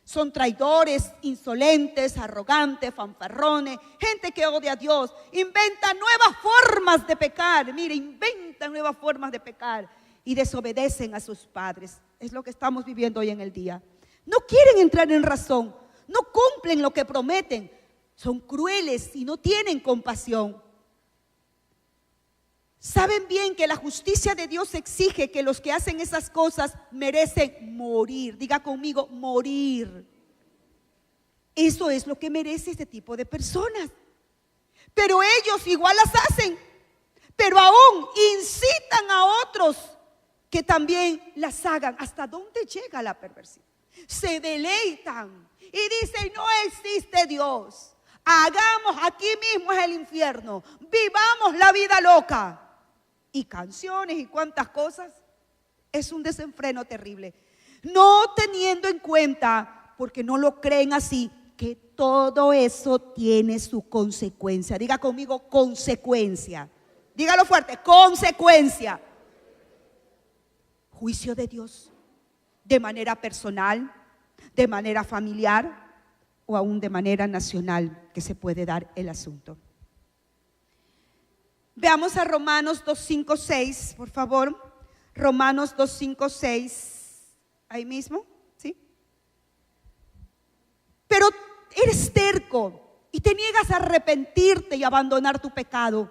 Son traidores, insolentes, arrogantes, fanfarrones, gente que odia a Dios. Inventan nuevas formas de pecar. Mire, inventan nuevas formas de pecar y desobedecen a sus padres. Es lo que estamos viviendo hoy en el día. No quieren entrar en razón, no cumplen lo que prometen. Son crueles y no tienen compasión. Saben bien que la justicia de Dios exige que los que hacen esas cosas merecen morir. Diga conmigo, morir. Eso es lo que merece este tipo de personas. Pero ellos igual las hacen. Pero aún incitan a otros que también las hagan. ¿Hasta dónde llega la perversión? Se deleitan y dicen: no existe Dios. Hagamos, aquí mismo es el infierno. Vivamos la vida loca. Y canciones y cuantas cosas. Es un desenfreno terrible. No teniendo en cuenta, porque no lo creen así, que todo eso tiene su consecuencia. Diga conmigo, consecuencia. Dígalo fuerte, consecuencia. Juicio de Dios, de manera personal, de manera familiar o aún de manera nacional, que se puede dar el asunto. Veamos a Romanos 2:5-6, por favor. Romanos 2:5-6. Ahí mismo, ¿sí? Pero eres terco y te niegas a arrepentirte y abandonar tu pecado.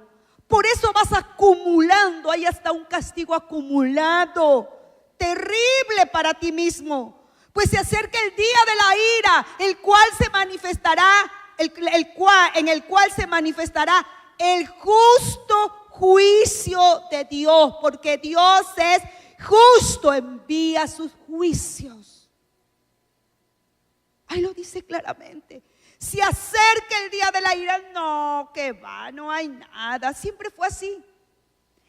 Por eso vas acumulando, hay hasta un castigo acumulado, terrible para ti mismo. Pues se acerca el día de la ira, el cual se manifestará, en el cual se manifestará el justo juicio de Dios, porque Dios es justo, envía sus juicios. Ahí lo dice claramente. Se acerca el día de la ira, no, que va, no hay nada. Siempre fue así.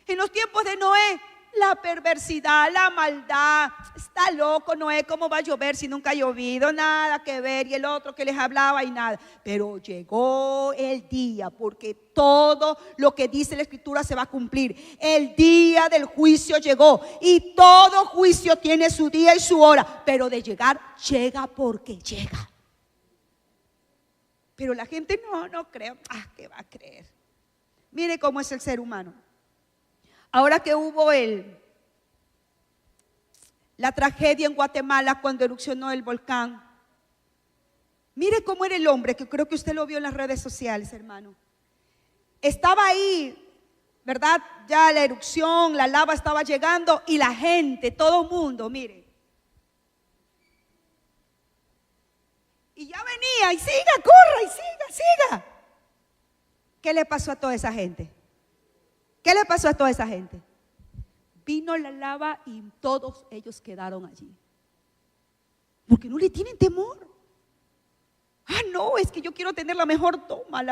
En los tiempos de Noé, la perversidad, la maldad. Está loco Noé, ¿cómo va a llover si nunca ha llovido? Nada que ver. Y el otro que les hablaba y nada. Pero llegó el día, porque todo lo que dice la Escritura se va a cumplir. El día del juicio llegó, y todo juicio tiene su día y su hora. Pero de llegar, llega porque llega. Pero la gente no cree. ¿Qué va a creer? Mire cómo es el ser humano. Ahora que hubo la tragedia en Guatemala cuando erupcionó el volcán, mire cómo era el hombre, que creo que usted lo vio en las redes sociales, hermano. Estaba ahí, ¿verdad? Ya la erupción, la lava estaba llegando, y la gente, todo el mundo, mire. Y ya venía, y siga, corra, y siga. ¿Qué le pasó a toda esa gente? ¿Qué le pasó a toda esa gente? Vino la lava y todos ellos quedaron allí. Porque no le tienen temor. No, es que yo quiero tener la mejor toma,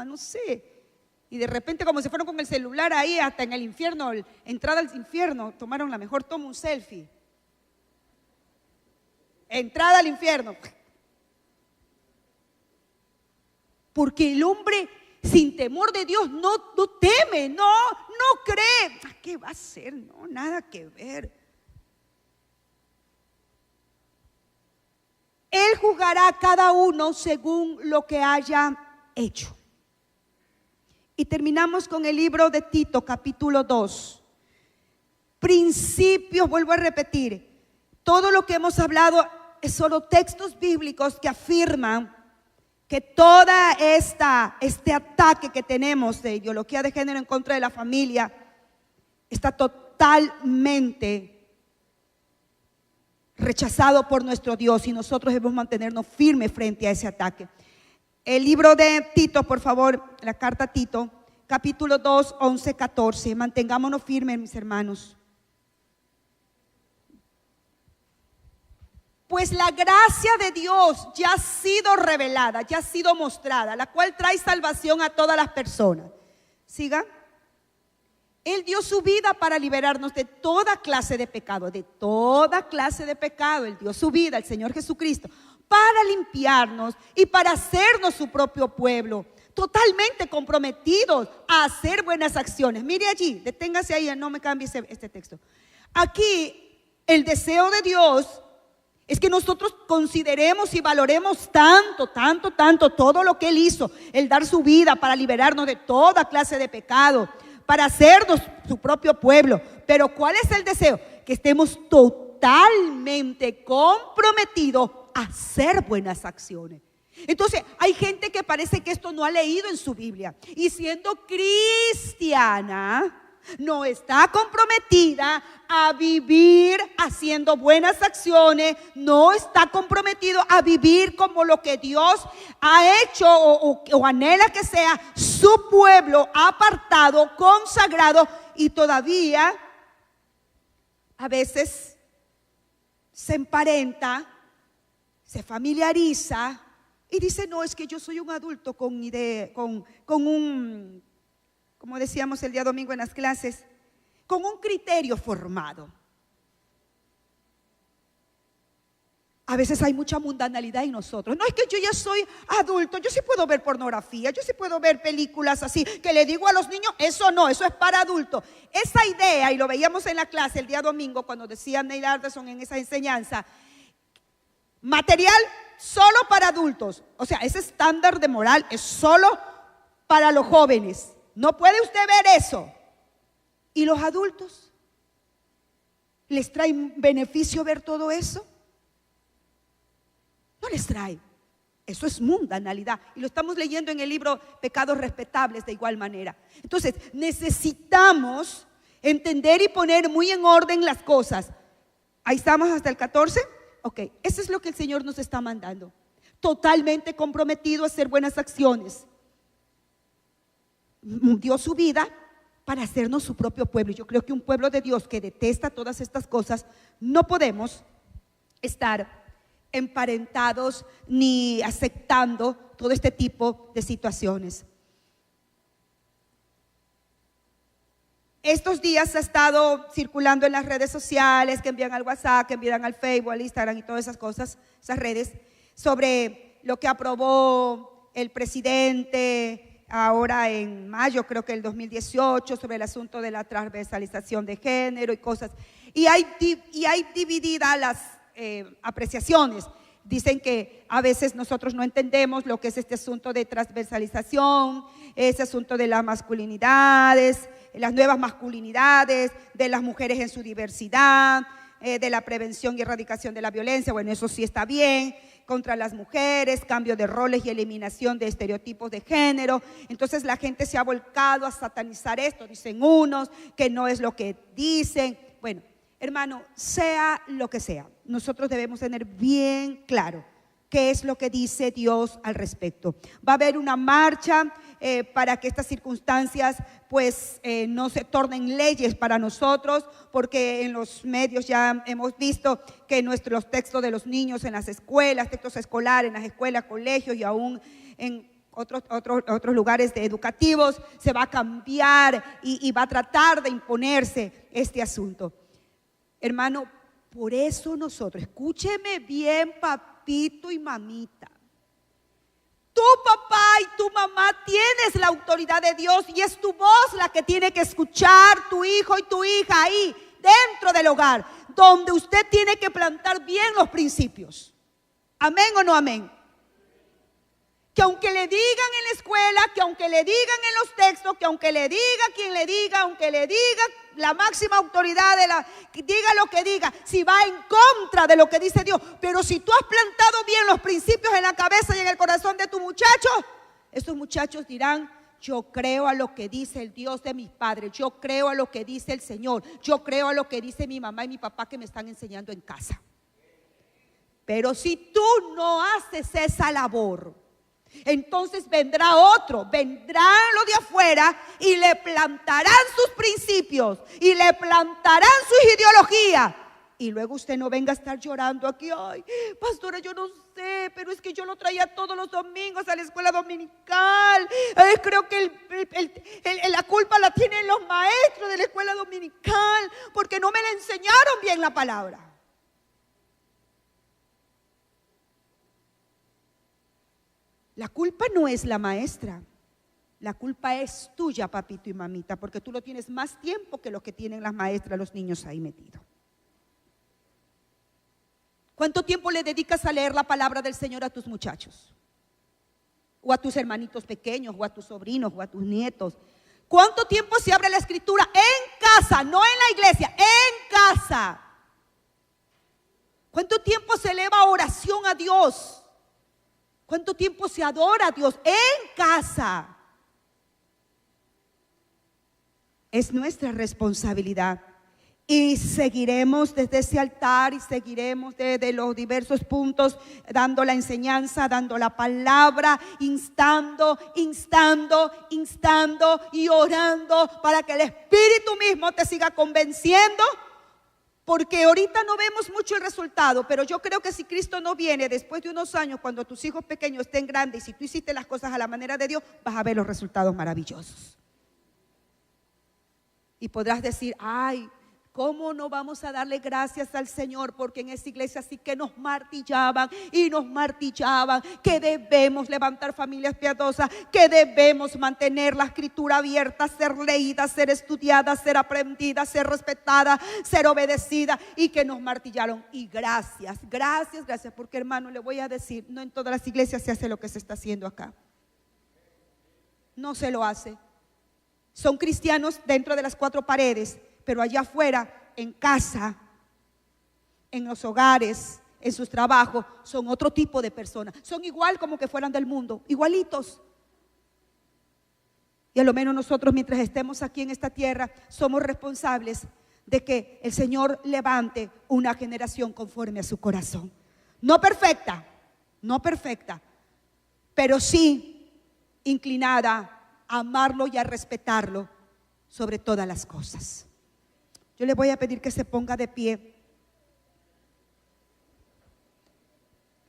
no sé. Y de repente, como se fueron con el celular ahí hasta en el infierno, entrada al infierno, tomaron la mejor toma, un selfie. Entrada al infierno. Porque el hombre sin temor de Dios no teme, no cree. ¿Qué va a hacer? No, nada que ver. Él juzgará a cada uno según lo que haya hecho. Y terminamos con el libro de Tito, capítulo 2. Principios, vuelvo a repetir, todo lo que hemos hablado es solo textos bíblicos que afirman que toda este ataque que tenemos de ideología de género en contra de la familia está totalmente rechazado por nuestro Dios, y nosotros debemos mantenernos firmes frente a ese ataque. El libro de Tito, por favor, la carta a Tito, capítulo 2, 11, 14. Mantengámonos firmes, mis hermanos. Pues la gracia de Dios ya ha sido revelada, ya ha sido mostrada, la cual trae salvación a todas las personas. Siga. Él dio su vida para liberarnos de toda clase de pecado, de toda clase de pecado. Él dio su vida, el Señor Jesucristo, para limpiarnos y para hacernos su propio pueblo, totalmente comprometidos a hacer buenas acciones. Mire allí, deténgase ahí, no me cambie este texto. Aquí el deseo de Dios es que nosotros consideremos y valoremos tanto todo lo que Él hizo, el dar su vida para liberarnos de toda clase de pecado, para hacernos su propio pueblo. Pero ¿cuál es el deseo? Que estemos totalmente comprometidos a hacer buenas acciones. Entonces hay gente que parece que esto no ha leído en su Biblia, y siendo cristiana no está comprometida a vivir haciendo buenas acciones, no está comprometido a vivir como lo que Dios ha hecho o anhela que sea su pueblo apartado, consagrado, y todavía a veces se emparenta, se familiariza y dice: no, es que yo soy un adulto con un, como decíamos el día domingo en las clases, con un criterio formado. A veces hay mucha mundanalidad en nosotros. No, es que yo ya soy adulto, yo sí puedo ver pornografía, yo sí puedo ver películas así, que le digo a los niños, eso no, eso es para adultos. Esa idea, y lo veíamos en la clase el día domingo cuando decía Neil Anderson en esa enseñanza, material solo para adultos. O sea, ese estándar de moral es solo para los jóvenes. No puede usted ver eso. ¿Y los adultos? ¿Les trae beneficio ver todo eso? No les trae. Eso es mundanalidad. Y lo estamos leyendo en el libro Pecados Respetables de igual manera. Entonces, necesitamos entender y poner muy en orden las cosas. Ahí estamos hasta el 14. Ok, eso es lo que el Señor nos está mandando. Totalmente comprometido a hacer buenas acciones. Dio su vida para hacernos su propio pueblo. Yo creo que un pueblo de Dios que detesta todas estas cosas, no podemos estar emparentados ni aceptando todo este tipo de situaciones. Estos días ha estado circulando en las redes sociales, que envían al WhatsApp, que envían al Facebook, al Instagram y todas esas cosas, esas redes, sobre lo que aprobó el presidente ahora en mayo, creo que el 2018, sobre el asunto de la transversalización de género y cosas. Y hay divididas las apreciaciones. Dicen que a veces nosotros no entendemos lo que es este asunto de transversalización, ese asunto de las masculinidades, las nuevas masculinidades, de las mujeres en su diversidad, de la prevención y erradicación de la violencia. Bueno, eso sí está bien, contra las mujeres, cambio de roles y eliminación de estereotipos de género. Entonces la gente se ha volcado a satanizar esto, dicen unos, que no es lo que dicen. Bueno, hermano, sea lo que sea, nosotros debemos tener bien claro qué es lo que dice Dios al respecto. Va a haber una marcha para que estas circunstancias pues no se tornen leyes para nosotros, porque en los medios ya hemos visto que los textos de los niños en las escuelas, textos escolares en las escuelas, colegios y aún en otros lugares educativos se va a cambiar y va a tratar de imponerse este asunto. Hermano, por eso nosotros, escúcheme bien, papito y mamita, tu papá y tu mamá tienes la autoridad de Dios y es tu voz la que tiene que escuchar tu hijo y tu hija ahí dentro del hogar, donde usted tiene que plantar bien los principios. ¿Amén o no amén? Que aunque le digan en la escuela, que aunque le digan en los textos, que aunque le diga quien le diga, aunque le diga la máxima autoridad que diga lo que diga, si va en contra de lo que dice Dios, pero si tú has plantado bien los principios en la cabeza y en el corazón de tu muchacho, esos muchachos dirán: yo creo a lo que dice el Dios de mis padres, yo creo a lo que dice el Señor, yo creo a lo que dice mi mamá y mi papá que me están enseñando en casa. Pero si tú no haces esa labor, entonces vendrá otro, vendrán los de afuera y le plantarán sus principios y le plantarán sus ideologías. Y luego usted no venga a estar llorando aquí: ay, pastora, yo no sé, pero es que yo lo traía todos los domingos a la escuela dominical. Creo que la culpa la tienen los maestros de la escuela dominical porque no me la enseñaron bien la palabra. La culpa no es la maestra, la culpa es tuya, papito y mamita, porque tú lo tienes más tiempo que lo que tienen las maestras, los niños ahí metidos. ¿Cuánto tiempo le dedicas a leer la palabra del Señor a tus muchachos? O a tus hermanitos pequeños, o a tus sobrinos, o a tus nietos. ¿Cuánto tiempo se abre la escritura en casa, no en la iglesia, en casa? ¿Cuánto tiempo se eleva oración a Dios? ¿Cuánto tiempo se adora a Dios en casa? Es nuestra responsabilidad. Y seguiremos desde ese altar y seguiremos desde los diversos puntos dando la enseñanza, dando la palabra, instando y orando para que el Espíritu mismo te siga convenciendo. Porque ahorita no vemos mucho el resultado, pero yo creo que si Cristo no viene después de unos años, cuando tus hijos pequeños estén grandes y si tú hiciste las cosas a la manera de Dios, vas a ver los resultados maravillosos. Y podrás decir: ay, ¿cómo no vamos a darle gracias al Señor? Porque en esa iglesia sí que nos martillaban y nos martillaban, que debemos levantar familias piadosas, que debemos mantener la escritura abierta, ser leída, ser estudiada, ser aprendida, ser respetada, ser obedecida, y que nos martillaron. Y gracias, porque hermano, le voy a decir, no en todas las iglesias se hace lo que se está haciendo acá. No se lo hace. Son cristianos dentro de las cuatro paredes, pero allá afuera, en casa, en los hogares, en sus trabajos, son otro tipo de personas. Son igual como que fueran del mundo, igualitos. Y a lo menos nosotros, mientras estemos aquí en esta tierra, somos responsables de que el Señor levante una generación conforme a su corazón. No perfecta, pero sí inclinada a amarlo y a respetarlo sobre todas las cosas. Yo le voy a pedir que se ponga de pie.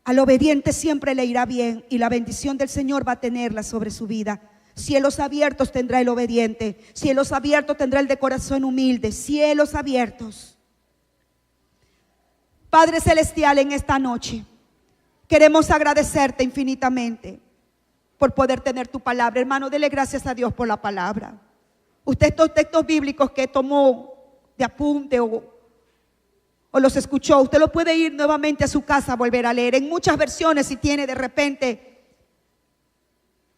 Al obediente siempre le irá bien y la bendición del Señor va a tenerla sobre su vida. Cielos abiertos tendrá el obediente, cielos abiertos tendrá el de corazón humilde, cielos abiertos. Padre Celestial, en esta noche queremos agradecerte infinitamente por poder tener tu palabra. Hermano, dele gracias a Dios por la palabra. Usted estos textos bíblicos que tomó de apunte o los escuchó, usted lo puede ir nuevamente a su casa a volver a leer. En muchas versiones, si tiene de repente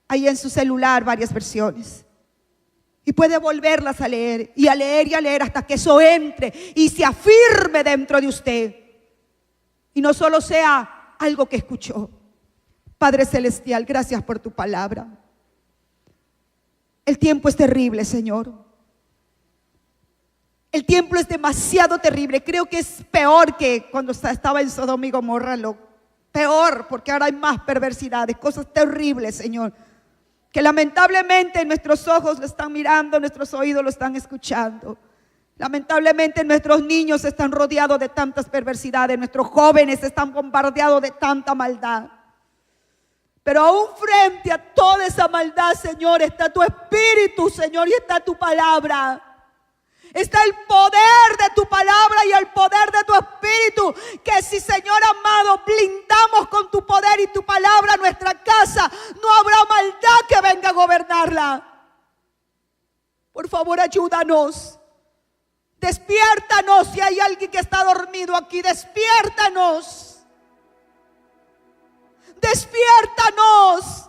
ahí en su celular varias versiones, y puede volverlas a leer y a leer y a leer hasta que eso entre y se afirme dentro de usted y no solo sea algo que escuchó. Padre Celestial, gracias por tu palabra. El tiempo es terrible, Señor. El tiempo es demasiado terrible. Creo que es peor que cuando estaba en Sodoma y Gomorra. Peor, porque ahora hay más perversidades, cosas terribles, Señor, que lamentablemente nuestros ojos lo están mirando, nuestros oídos lo están escuchando. Lamentablemente nuestros niños están rodeados de tantas perversidades, nuestros jóvenes están bombardeados de tanta maldad. Pero aún frente a toda esa maldad, Señor, está tu Espíritu, Señor, y está tu palabra. Está el poder de tu palabra y el poder de tu Espíritu, que si, Señor amado, blindamos con tu poder y tu palabra nuestra casa, no habrá maldad que venga a gobernarla. Por favor, ayúdanos. Despiértanos. Si hay alguien que está dormido aquí, despiértanos. Despiértanos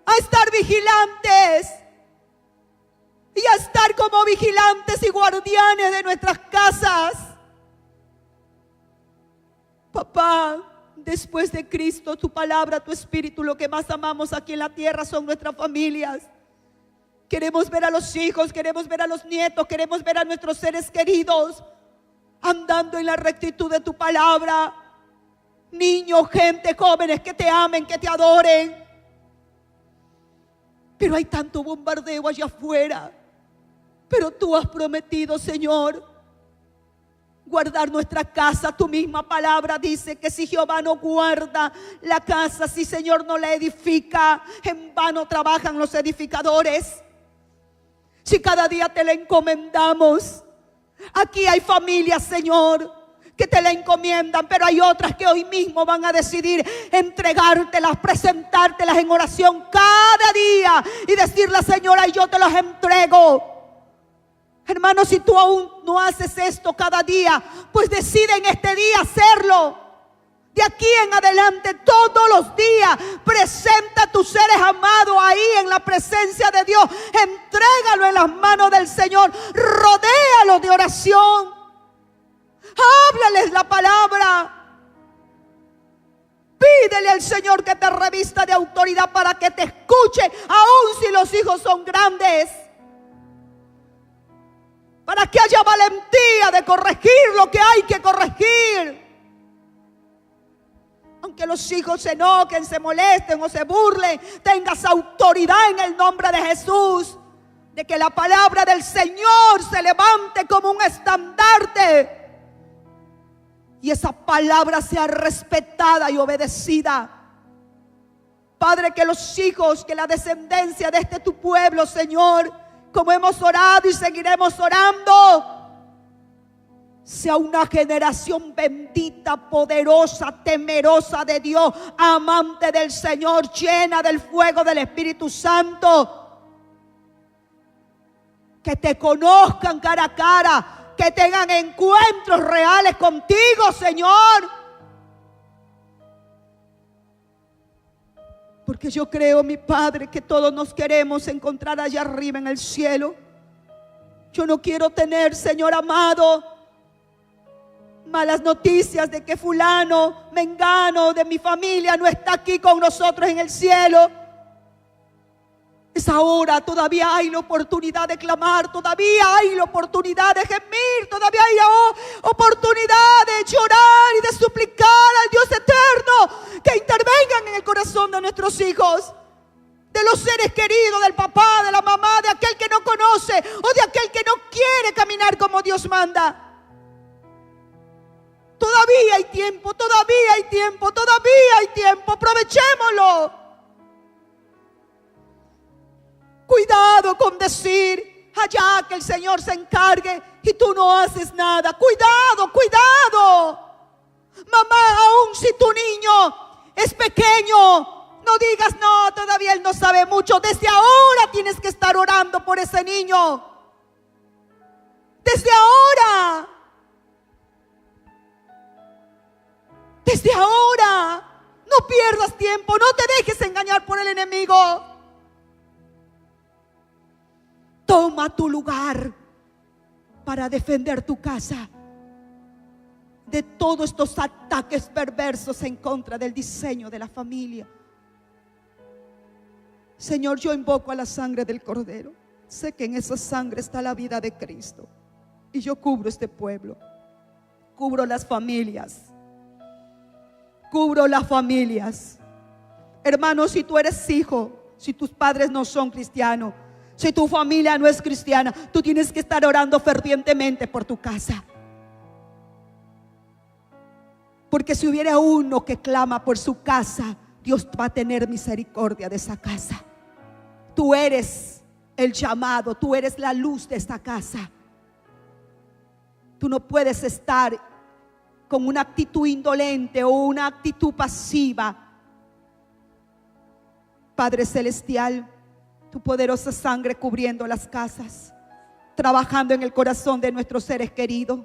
a estar vigilantes y a estar como vigilantes y guardianes de nuestras casas. Papá, después de Cristo, tu palabra, tu Espíritu, lo que más amamos aquí en la tierra son nuestras familias. Queremos ver a los hijos, queremos ver a los nietos, queremos ver a nuestros seres queridos andando en la rectitud de tu palabra. Niños, gente, jóvenes que te amen, que te adoren. Pero hay tanto bombardeo allá afuera. Pero tú has prometido, Señor, guardar nuestra casa. Tu misma palabra dice que si Jehová no guarda la casa, si Señor no la edifica, en vano trabajan los edificadores. Si cada día te la encomendamos. Aquí hay familias, Señor, que te la encomiendan, pero hay otras que hoy mismo van a decidir entregártelas, presentártelas en oración cada día y decirle: Señora, yo te las entrego. Hermano, si tú aún no haces esto cada día, pues decide en este día hacerlo. De aquí en adelante, todos los días, presenta a tus seres amados ahí en la presencia de Dios. Entrégalo en las manos del Señor. Rodéalo de oración. Háblales la palabra. Pídele al Señor que te revista de autoridad para que te escuche, aun si los hijos son grandes. Para que haya valentía de corregir lo que hay que corregir. Aunque los hijos se enojen, se molesten o se burlen, tengas autoridad en el nombre de Jesús. De que la palabra del Señor se levante como un estandarte. Y esa palabra sea respetada y obedecida. Padre, que los hijos, que la descendencia de este tu pueblo, Señor, como hemos orado y seguiremos orando, sea una generación bendita, poderosa, temerosa de Dios, amante del Señor, llena del fuego del Espíritu Santo. Que te conozcan cara a cara, que tengan encuentros reales contigo, Señor. Porque yo creo, mi Padre, que todos nos queremos encontrar allá arriba en el cielo. Yo no quiero tener, Señor amado, malas noticias de que fulano, mengano de mi familia no está aquí con nosotros en el cielo. Es ahora, todavía hay la oportunidad de clamar, todavía hay la oportunidad de gemir, todavía hay oportunidad de llorar y de suplicar al Dios eterno que intervengan en el corazón de nuestros hijos, de los seres queridos, del papá, de la mamá, de aquel que no conoce o de aquel que no quiere caminar como Dios manda. Todavía hay tiempo, todavía hay tiempo, todavía hay tiempo. Aprovechémoslo. Cuidado con decir allá que el Señor se encargue y tú no haces nada. Cuidado, cuidado. Mamá, aún si tu niño es pequeño, no digas no, todavía él no sabe mucho. Desde ahora tienes que estar orando por ese niño. Desde ahora. Desde ahora, no pierdas tiempo, no te dejes engañar por el enemigo. Toma tu lugar para defender tu casa de todos estos ataques perversos en contra del diseño de la familia. Señor, yo invoco a la sangre del Cordero. Sé que en esa sangre está la vida de Cristo. Y yo cubro este pueblo, cubro las familias. Cubro las familias. Hermano, si tú eres hijo, si tus padres no son cristianos, si tu familia no es cristiana, tú tienes que estar orando fervientemente por tu casa. Porque si hubiera uno que clama por su casa, Dios va a tener misericordia de esa casa. Tú eres el llamado, tú eres la luz de esta casa. Tú no puedes estar con una actitud indolente o una actitud pasiva. Padre celestial, tu poderosa sangre cubriendo las casas, trabajando en el corazón de nuestros seres queridos.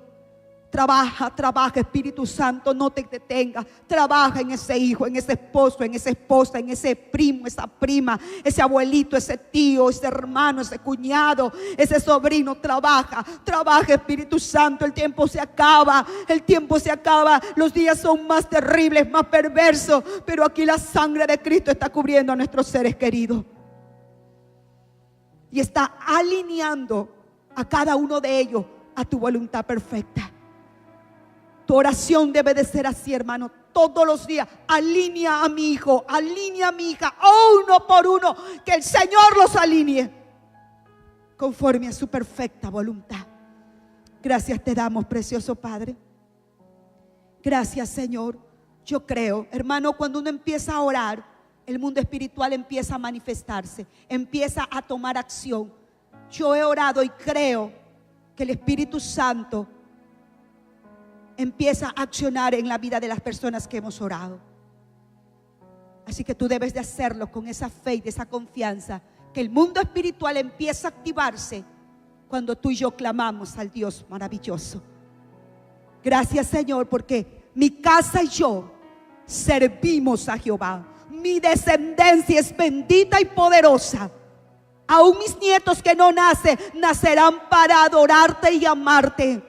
Trabaja, trabaja, Espíritu Santo, no te detengas. Trabaja en ese hijo, en ese esposo, en esa esposa, en ese primo, esa prima, ese abuelito, ese tío, ese hermano, ese cuñado, ese sobrino. Trabaja, trabaja, Espíritu Santo. El tiempo se acaba, el tiempo se acaba. Los días son más terribles, más perversos, pero aquí la sangre de Cristo está cubriendo a nuestros seres queridos y está alineando a cada uno de ellos a tu voluntad perfecta. Tu oración debe de ser así, hermano, todos los días. Alinea a mi hijo, alinea a mi hija, uno por uno, que el Señor los alinee conforme a su perfecta voluntad. Gracias te damos, precioso Padre. Gracias, Señor. Yo creo, hermano, cuando uno empieza a orar, el mundo espiritual empieza a manifestarse, empieza a tomar acción. Yo he orado y creo que el Espíritu Santo empieza a accionar en la vida de las personas que hemos orado. Así que tú debes de hacerlo con esa fe y esa confianza, que el mundo espiritual empieza a activarse cuando tú y yo clamamos al Dios maravilloso. Gracias, Señor, porque mi casa y yo servimos a Jehová. Mi descendencia es bendita y poderosa. Aún mis nietos que no nacen, nacerán para adorarte y amarte.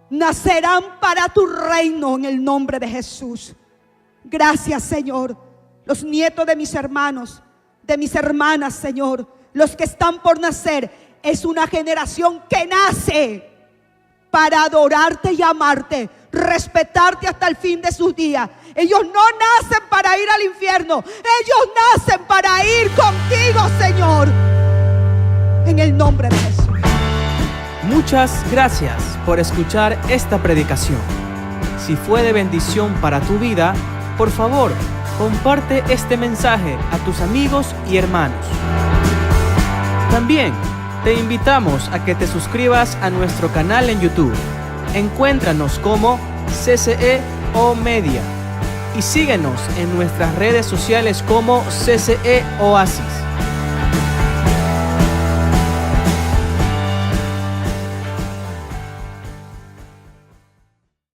Nacerán para tu reino en el nombre de Jesús. Gracias, Señor. Los nietos de mis hermanos, de mis hermanas, Señor, los que están por nacer, es una generación que nace para adorarte y amarte, respetarte hasta el fin de sus días. Ellos no nacen para ir al infierno, ellos nacen para ir contigo, Señor, en el nombre de Jesús. Muchas gracias por escuchar esta predicación. Si fue de bendición para tu vida, por favor, comparte este mensaje a tus amigos y hermanos. También te invitamos a que te suscribas a nuestro canal en YouTube. Encuéntranos como CCE O Media y síguenos en nuestras redes sociales como CCE Oasis.